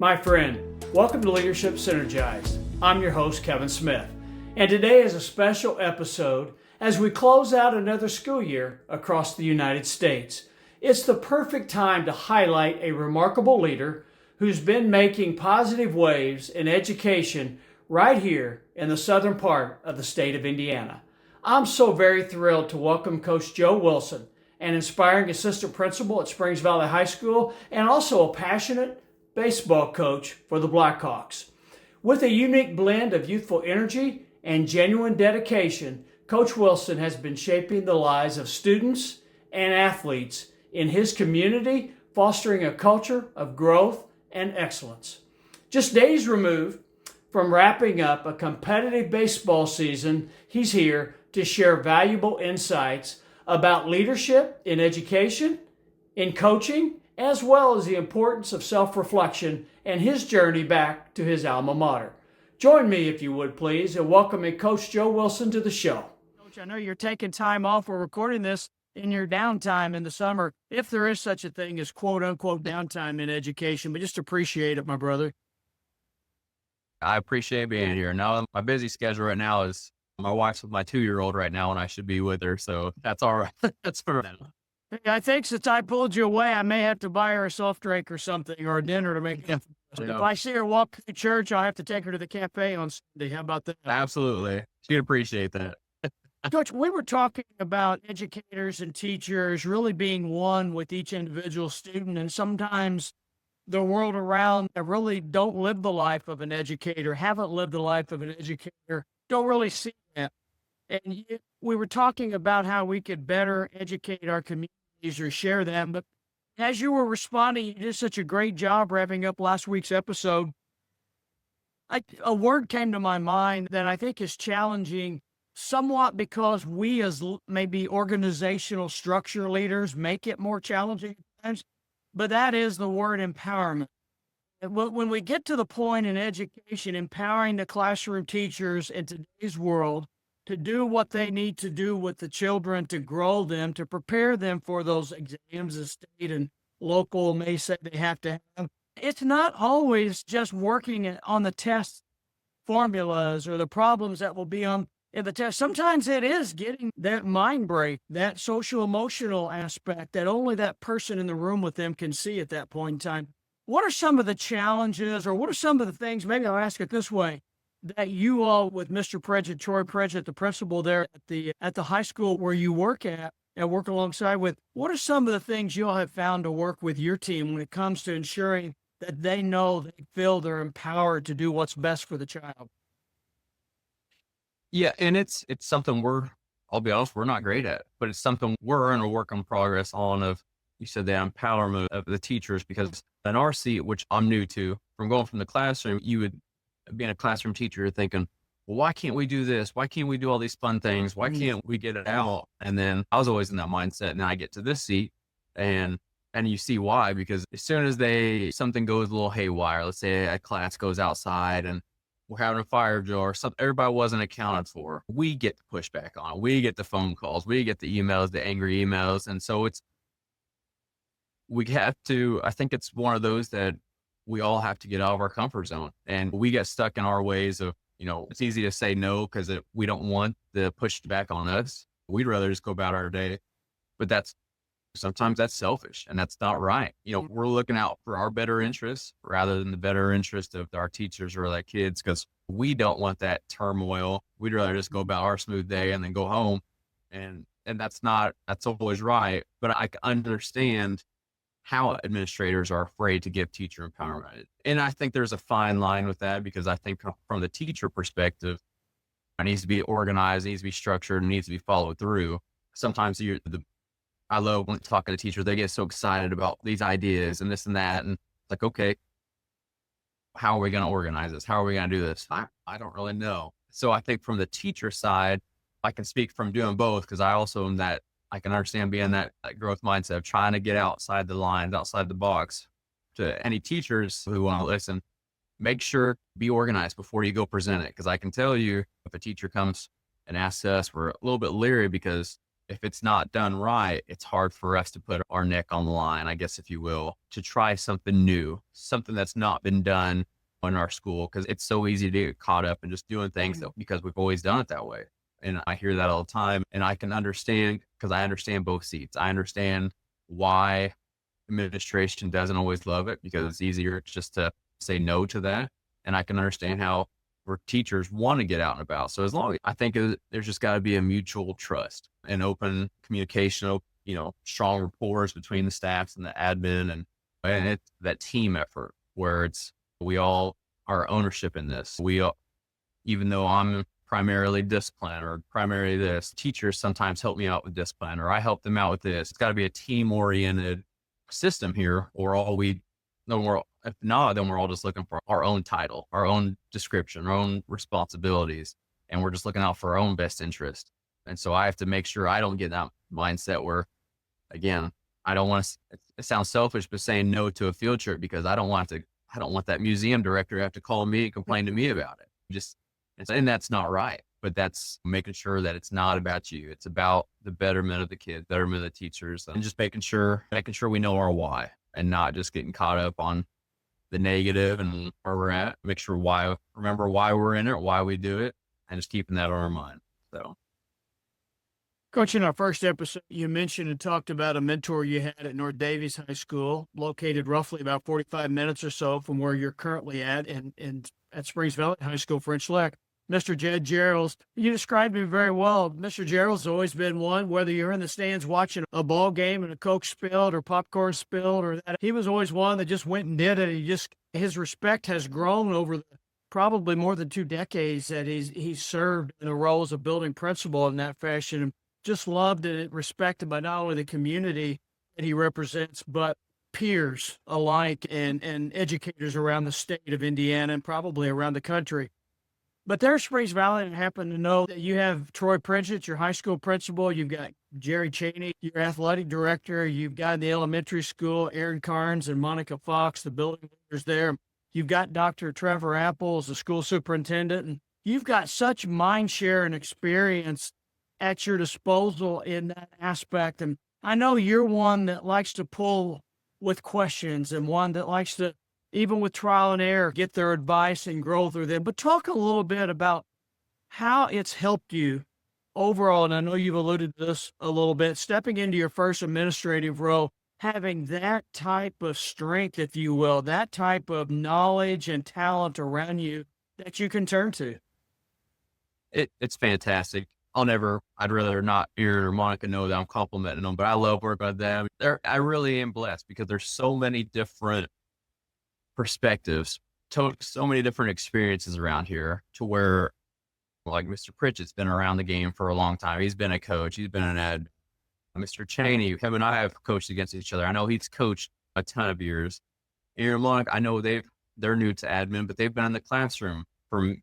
My friend, welcome to Leadership Synergized. I'm your host, Kevin Smith, and today is a special episode as we close out another school year across the United States. It's the perfect time to highlight a remarkable leader who's been making positive waves in education right here in the southern part of the state of Indiana. I'm so very thrilled to welcome Coach Joe Wilson, an inspiring assistant principal at Springs Valley High School and also a passionate baseball coach for the Blackhawks. With a unique blend of youthful energy and genuine dedication, Coach Wilson has been shaping the lives of students and athletes in his community, fostering a culture of growth and excellence. Just days removed from wrapping up a competitive baseball season, he's here to share valuable insights about leadership in education, in coaching, as well as the importance of self-reflection and his journey back to his alma mater. Join me, if you would, please, in welcoming Coach Joe Wilson to the show. Coach, I know you're taking time off. We're recording this in your downtime in the summer, if there is such a thing as quote-unquote downtime in education, but just appreciate it, my brother. I appreciate being here. Now, my busy schedule right now is my wife's with my 2-year-old right now, and I should be with her, so that's all right. That's for now. I think since I pulled you away, I may have to buy her a soft drink or something or a dinner to make it. If I see her walk through church, I'll have to take her to the cafe on Sunday. How about that? Absolutely. She'd appreciate that. Coach, we were talking about educators and teachers really being one with each individual student, and sometimes the world around that really don't live the life of an educator, haven't lived the life of an educator, don't really see that. And we were talking about how we could better educate our communities or share that. But as you were responding, you did such a great job wrapping up last week's episode. A word came to my mind that I think is challenging somewhat because we as maybe organizational structure leaders make it more challenging at times, but that is the word empowerment. When we get to the point in education, empowering the classroom teachers in today's world to do what they need to do with the children, to grow them, to prepare them for those exams the state and local may say they have to have. It's not always just working on the test formulas or the problems that will be on in the test. Sometimes it is getting that mind break, that social emotional aspect that only that person in the room with them can see at that point in time. What are some of the challenges, or what are some of the things, maybe I'll ask it this way, that you all with Mr. Pridgett, Troy Pridgett, the principal there at the high school where you work at and work alongside with, what are some of the things you all have found to work with your team when it comes to ensuring that they know, they feel they're empowered to do what's best for the child? Yeah, and it's something I'll be honest, we're not great at, but it's something we're in a work in progress on of, you said, the empowerment of the teachers, because in our seat, which I'm new to, from going from the classroom, you would, being a classroom teacher, you're thinking, well, why can't we do this? Why can't we do all these fun things? Why can't we get it out? And then I was always in that mindset. And I get to this seat and you see why, because as soon as something goes a little haywire, let's say a class goes outside and we're having a fire drill or something everybody wasn't accounted for, we get the pushback on it. We get the phone calls, we get the emails, the angry emails. And so we have to, I think it's one of those that we all have to get out of our comfort zone, and we get stuck in our ways of, it's easy to say no because we don't want the pushback on us. We'd rather just go about our day, but sometimes that's selfish and that's not right. We're looking out for our better interests rather than the better interest of our teachers or like kids, because we don't want that turmoil. We'd rather just go about our smooth day and then go home. And that's always right. But I can understand how administrators are afraid to give teacher empowerment. And I think there's a fine line with that, because I think from the teacher perspective, it needs to be organized, it needs to be structured, it needs to be followed through. Sometimes I love when talking to teachers, they get so excited about these ideas and this and that. And it's like, okay, how are we going to organize this? How are we going to do this? I don't really know. So I think from the teacher side, I can speak from doing both, because I also am that, I can understand being that growth mindset of trying to get outside the lines, outside the box. To any teachers who want to listen, make sure, be organized before you go present it. Because I can tell you, if a teacher comes and asks us, we're a little bit leery because if it's not done right, it's hard for us to put our neck on the line, I guess, if you will, to try something new, something that's not been done in our school. Cause it's so easy to get caught up in just doing things because we've always done it that way. And I hear that all the time, and I can understand because I understand both seats. I understand why administration doesn't always love it because it's easier just to say no to that. And I can understand how where teachers want to get out and about. So as long as I think there's just got to be a mutual trust and open communication, strong rapport between the staffs and the admin and it's that team effort where we all are ownership in this. Even though I'm primarily discipline or primarily this, teachers sometimes help me out with discipline or I help them out with this. It's got to be a team oriented system here or if not, then we're all just looking for our own title, our own description, our own responsibilities, and we're just looking out for our own best interest. And so I have to make sure I don't get that mindset where, again, I don't want to, it sounds selfish, but saying no to a field trip because I don't want that museum director to have to call me and complain to me about it. And that's not right, but that's making sure that it's not about you. It's about the betterment of the kids, betterment of the teachers, and just making sure we know our why and not just getting caught up on the negative and where we're at. Remember why we're in it, why we do it, and just keeping that on our mind. So, Coach, in our first episode, you mentioned and talked about a mentor you had at North Davies High School, located roughly about 45 minutes or so from where you're currently at at Springs Valley High School, French Lick. Mr. Jed Gerald's, you described him very well. Mr. Gerald's always been one, whether you're in the stands watching a ball game and a Coke spilled or popcorn spilled or that, he was always one that just went and did it. His respect has grown over probably more than 2 decades that he's served in the role as a building principal in that fashion. Just loved and respected by not only the community that he represents, but peers alike and educators around the state of Indiana and probably around the country. But there's Springs Valley, and I happen to know that you have Troy Pritchett, your high school principal. You've got Jerry Cheney, your athletic director. You've got in the elementary school, Aaron Carnes and Monica Fox, the building leaders there. You've got Dr. Trevor Apples, the school superintendent. And you've got such mind share and experience at your disposal in that aspect. And I know you're one that likes to pull with questions and one that likes to, even with trial and error, get their advice and grow through them. But talk a little bit about how it's helped you overall. And I know you've alluded to this a little bit, stepping into your first administrative role, having that type of strength, if you will, that type of knowledge and talent around you that you can turn to. It's fantastic. I'd rather not Aaron or Monica know that I'm complimenting them, but I love working with them. I really am blessed because there's so many different perspectives, so many different experiences around here to where like Mr. Pritchett's been around the game for a long time. He's been a coach. He's been an ed. Mr. Cheney, him and I have coached against each other. I know he's coached a ton of years. Aaron and Monica, I know they're new to admin, but they've been in the classroom for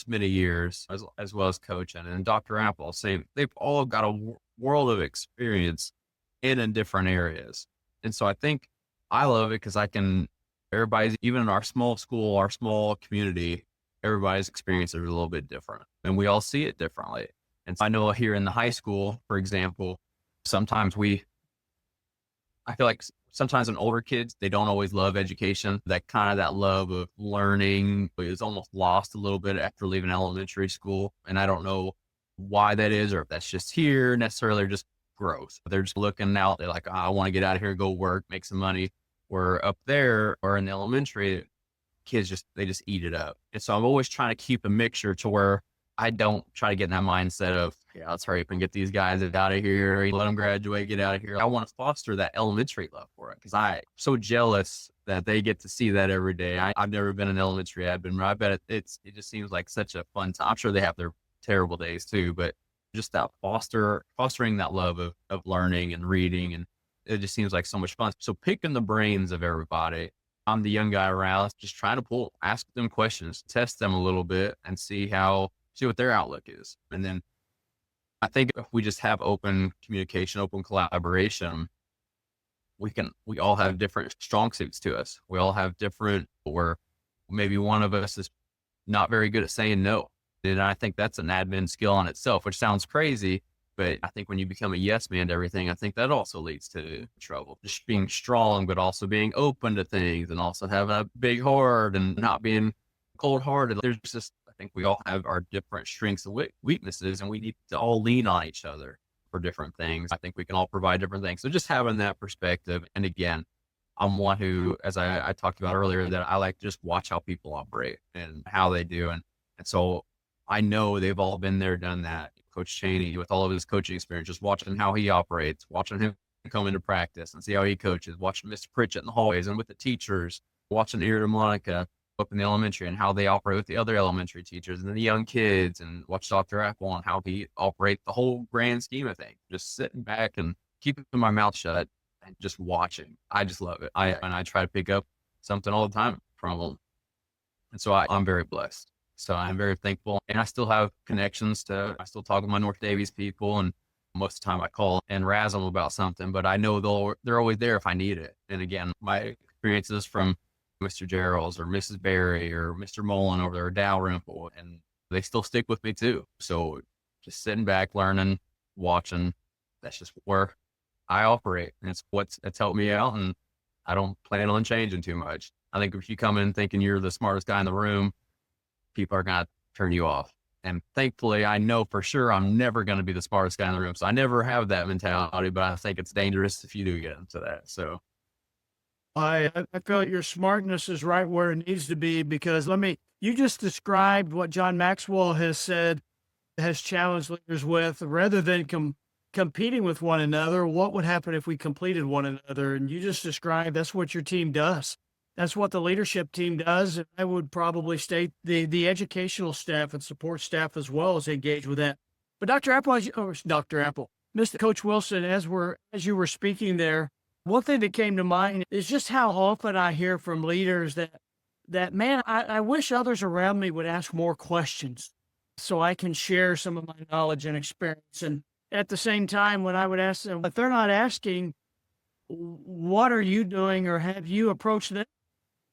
many years as well as coaching. And Dr. Apple, same. They've all got a world of experience in different areas. And so I think I love it because everybody's, even in our small school, our small community, everybody's experience is a little bit different and we all see it differently. And so I know here in the high school, for example, I feel like sometimes in older kids, they don't always love education. That love of learning is almost lost a little bit after leaving elementary school. And I don't know why that is, or if that's just here necessarily, or just growth. They're just looking out. They're like, I want to get out of here, go work, make some money. Where up there or in the elementary, kids they just eat it up. And so I'm always trying to keep a mixture to where I don't try to get in that mindset of, yeah, let's hurry up and get these guys out of here, let them graduate, get out of here. I want to foster that elementary love for it because I'm so jealous that they get to see that every day. I've never been an elementary admin, but I bet it just seems like such a fun time. I'm sure they have their terrible days too, but just that fostering that love of learning and reading, and it just seems like so much fun. So picking the brains of everybody. I'm the young guy around, just trying to ask them questions, test them a little bit and see what their outlook is. And then I think if we just have open communication, open collaboration, we all have different strong suits to us. We all have where maybe one of us is not very good at saying no. And I think that's an admin skill on itself, which sounds crazy, But I think when you become a yes man to everything, I think that also leads to trouble. Just being strong, but also being open to things and also having a big heart and not being cold hearted. There's just, I think we all have our different strengths and weaknesses, and we need to all lean on each other for different things. I think we can all provide different things. So just having that perspective. And again, I'm one who, as I talked about earlier, that I like to just watch how people operate and how they do. And so I know they've all been there, done that. Coach Cheney, with all of his coaching experience, just watching how he operates, watching him come into practice and see how he coaches, watching Mr. Pritchett in the hallways and with the teachers, watching Ear to Monica up in the elementary and how they operate with the other elementary teachers and then the young kids, and watch Dr. Apple on how he operates the whole grand scheme of things. Just sitting back and keeping my mouth shut and just watching. I just love it. I try to pick up something all the time from him. And so I'm very blessed. So I'm very thankful. And I still have connections I still talk with my North Davies people. And most of the time I call and razz them about something, but I know they're always there if I need it. And again, my experiences from Mr. Gerald's or Mrs. Berry or Mr. Mullen over there, or Dalrymple, and they still stick with me too. So just sitting back, learning, watching, that's just where I operate. And it's helped me out. And I don't plan on changing too much. I think if you come in thinking you're the smartest guy in the room, people are going to turn you off. And thankfully, I know for sure I'm never going to be the smartest guy in the room. So I never have that mentality, but I think it's dangerous if you do get into that. So I feel like your smartness is right where it needs to be, because you just described what John Maxwell has said, has challenged leaders with, rather than competing with one another. What would happen if we completed one another? And you just described that's what your team does. That's what the leadership team does. And I would probably state the educational staff and support staff as well is engaged with that. But Dr. Apple, Mr. Coach Wilson, as you were speaking there, one thing that came to mind is just how often I hear from leaders that man, I wish others around me would ask more questions so I can share some of my knowledge and experience. And at the same time, when I would ask them, if they're not asking, what are you doing, or have you approached them?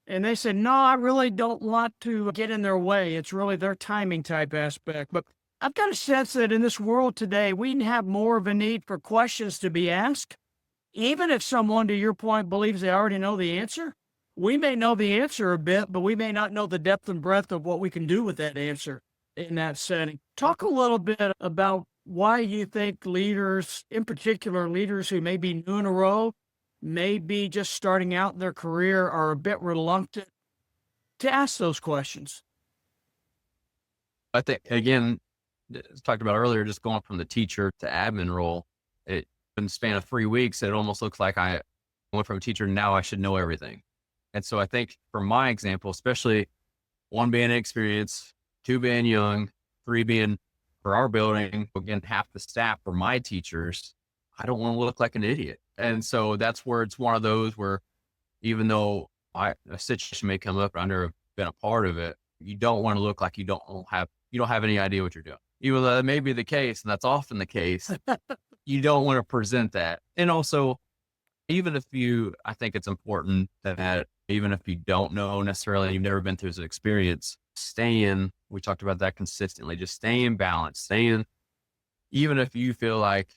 And they said, no, I really don't want to get in their way. It's really their timing type aspect. But I've got a sense that in this world today, we have more of a need for questions to be asked. Even if someone, to your point, believes they already know the answer, we may know the answer a bit, but we may not know the depth and breadth of what we can do with that answer in that setting. Talk a little bit about why you think leaders, in particular leaders who may be new in a role, may be just starting out in their career, are a bit reluctant to ask those questions. I think, again, as talked about earlier, just going from the teacher to admin role, in the span of 3 weeks, it almost looks like I went from a teacher, now I should know everything. And so I think for my example, especially 1 being experience, 2 being young, 3 being for our building, again, half the staff for my teachers, I don't want to look like an idiot. And so that's where it's one of those where, even though a situation may come up, I've never been a part of it, you don't want to look like you don't have any idea what you're doing. Even though that may be the case, and that's often the case, you don't want to present that. And also, I think it's important that even if you don't know necessarily, you've never been through this experience, we talked about that consistently, just stay in balance, even if you feel like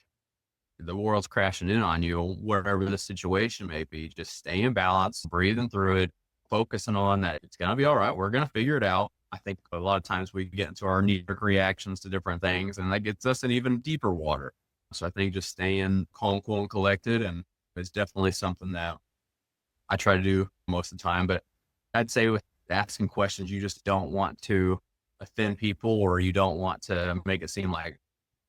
the world's crashing in on you, wherever the situation may be, just stay in balance, breathing through it, focusing on that. It's going to be all right. We're going to figure it out. I think a lot of times we get into our knee-jerk reactions to different things, and that gets us in even deeper water. So I think just staying calm, cool, and collected, and it's definitely something that I try to do most of the time. But I'd say with asking questions, you just don't want to offend people, or you don't want to make it seem like,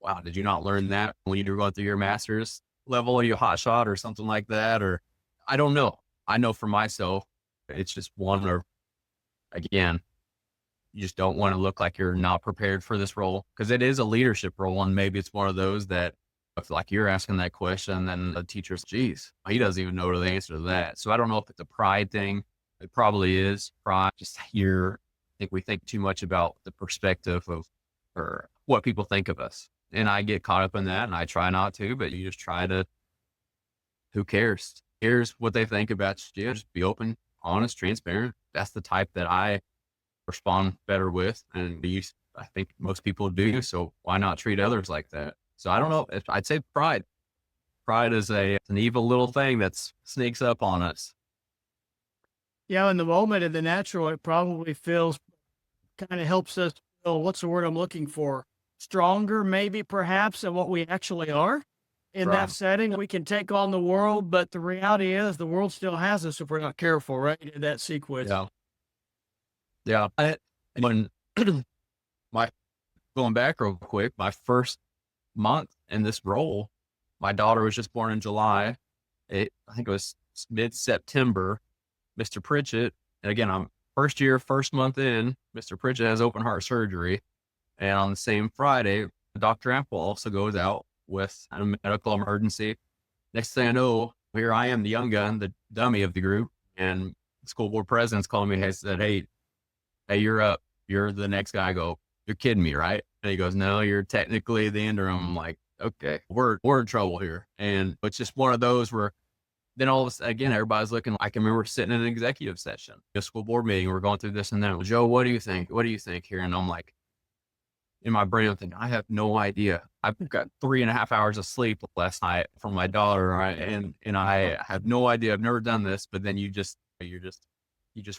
wow, did you not learn that when you were going through your master's level, or your hot shot or something like that? Or I don't know. I know for myself, it's just again, you just don't want to look like you're not prepared for this role, because it is a leadership role. And maybe it's one of those that if like you're asking that question, then the teacher's, geez, he doesn't even know the answer to that. So I don't know if it's a pride thing. It probably is pride. I think we think too much about the perspective or what people think of us. And I get caught up in that, and I try not to, but you just try to, who cares? Here's what they think about you. Just be open, honest, transparent. That's the type that I respond better with. And I think most people do. So why not treat others like that? So I don't know. I'd say pride. Pride is an evil little thing that sneaks up on us. Yeah, in the moment, in the natural, it probably feels kind of helps us feel, what's the word I'm looking for? Stronger, maybe, perhaps, than what we actually are. In Right. that setting, we can take on the world, but the reality is the world still has us if we're not careful, right? In that sequence. Yeah. Yeah. When my going back real quick, my first month in this role, my daughter was just born in July. I think it was mid-September. Mr. Pritchett, and again, I'm first year, first month in, Mr. Pritchett has open heart surgery. And on the same Friday, Dr. Ample also goes out with a medical emergency. Next thing I know, here I am, the young gun, the dummy of the group, and the school board president's calling me. He said, hey, you're up. You're the next guy. I go, you're kidding me, right? And he goes, no, you're technically the interim. I'm like, okay, we're in trouble here. And it's just one of those where then all of a sudden, again, everybody's looking. I can remember sitting in an executive session, a school board meeting. We're going through this and that. Joe, what do you think? What do you think here? And I'm like, in my brain, I'm thinking, I have no idea. I've got 3.5 hours of sleep last night from my daughter, right? And I have no idea. I've never done this. But then you just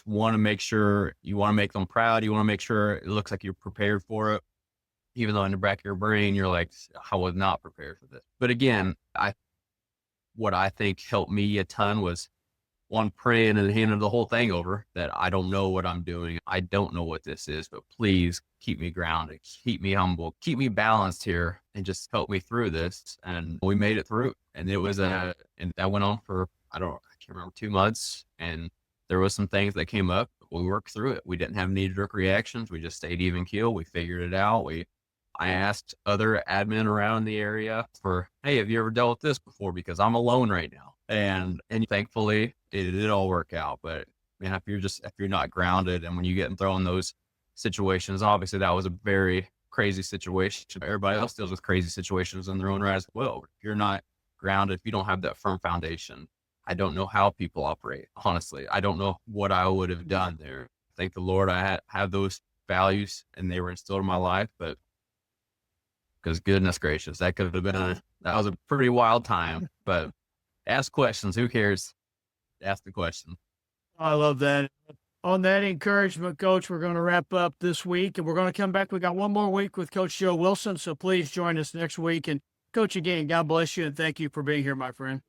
want to make sure, you want to make them proud. You want to make sure it looks like you're prepared for it, even though in the back of your brain you're like, I was not prepared for this. But again, what I think helped me a ton was one, praying and handing the whole thing over, that I don't know what I'm doing. I don't know what this is, but please keep me grounded, keep me humble, keep me balanced here, and just help me through this. And we made it through. And it was and that went on for, I can't remember, 2 months. And there was some things that came up, but we worked through it. We didn't have knee-jerk reactions. We just stayed even keel. We figured it out. I asked other admin around the area for, hey, have you ever dealt with this before? Because I'm alone right now. And thankfully it did all work out. But man, if you're not grounded, and when you get thrown in those situations, obviously that was a very crazy situation. Everybody else deals with crazy situations in their own right as well. If you're not grounded, if you don't have that firm foundation, I don't know how people operate. Honestly, I don't know what I would have done there. Thank the Lord I had those values and they were instilled in my life, but because goodness gracious, that could have been that was a pretty wild time. But ask questions. Who cares? Ask the question. I love that. On that encouragement, Coach, we're going to wrap up this week, and we're going to come back. We got one more week with Coach Joe Wilson, so please join us next week. And Coach, again, God bless you, and thank you for being here, my friend.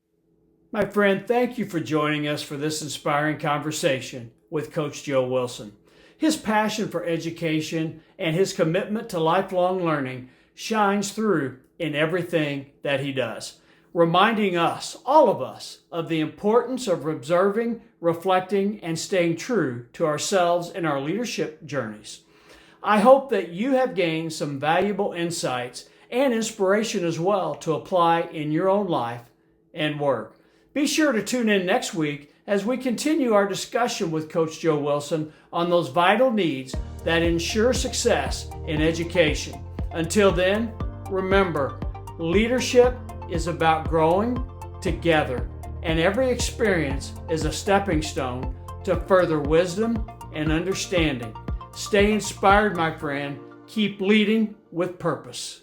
My friend, thank you for joining us for this inspiring conversation with Coach Joe Wilson. His passion for education and his commitment to lifelong learning shines through in everything that he does, reminding us, all of us, of the importance of observing, reflecting, and staying true to ourselves in our leadership journeys. I hope that you have gained some valuable insights and inspiration as well to apply in your own life and work. Be sure to tune in next week as we continue our discussion with Coach Joe Wilson on those vital needs that ensure success in education. Until then, remember, leadership is about growing together, and every experience is a stepping stone to further wisdom and understanding. Stay inspired, my friend. Keep leading with purpose.